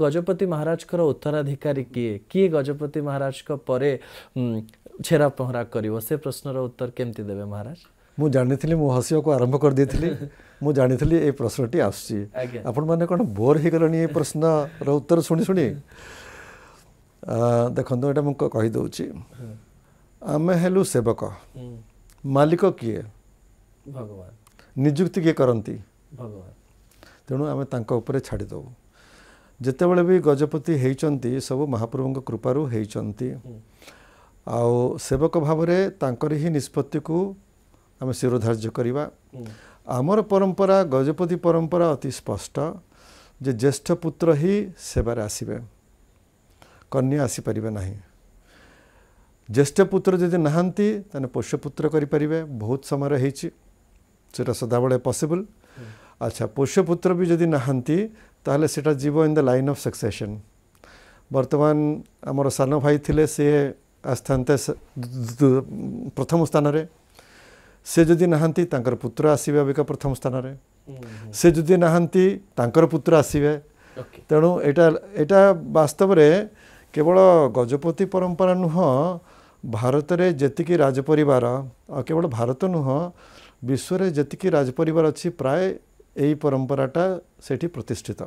गजपति महाराज कर उत्तराधिकारी किए किए गजपति महाराज को परे छेरा पहरा करिवो से प्रश्नर उत्तर केमती देबे महाराज मु जानी मु हसिया को आरंभ कर देथिली मु जानी ए प्रश्नटी आसुची आपण माने कोन बोर हे गलनी ए प्रश्न रो उत्तर सुनी सुनी देखंतो एटा मु कहि दउची आमे हेलु सेवक मालिक किए भगवान नियुक्ति किए करंती भगवान तेणु आमे तांका ऊपर छाड़ी दउ जेतेबेले भी गजपति हेइचंती सब महाप्रभु कृपारू हेइचंती आउ सेवक भाव रे तांकर ही निष्पत्ति को आम शिरोधार्य करवा आमर परंपरा गजपति परंपरा अति स्पष्ट जे ज्येष्ठ पुत्र ही सेवार आसबे कन्या आसीपर ना ज्येष्ठ पुत्र जदि नहांती ताने पोष्यपुत्र करें बहुत समय होता सदाबले पॉसिबल अच्छा पोष्यपुत्र भी जदि नहांती ताहले सेटा जीव in the line of succession वर्तमान आमर सान भाई थिले से आस्थान्ते प्रथम स्थान रे से जदि नहांती तांकर पुत्र आसीबे अबिका प्रथम स्थान रे से जदि नहांती तांकर पुत्र आसीबे तेणु एटा वास्तव रे केवल गजपति परंपरा नुह भारत रे जेतिकी राजपरिवार केवल भारत नुह विश्व रे जेतिकी राजपरिवार अच्छी प्राय यही परंपराटा सेठी प्रतिष्ठित।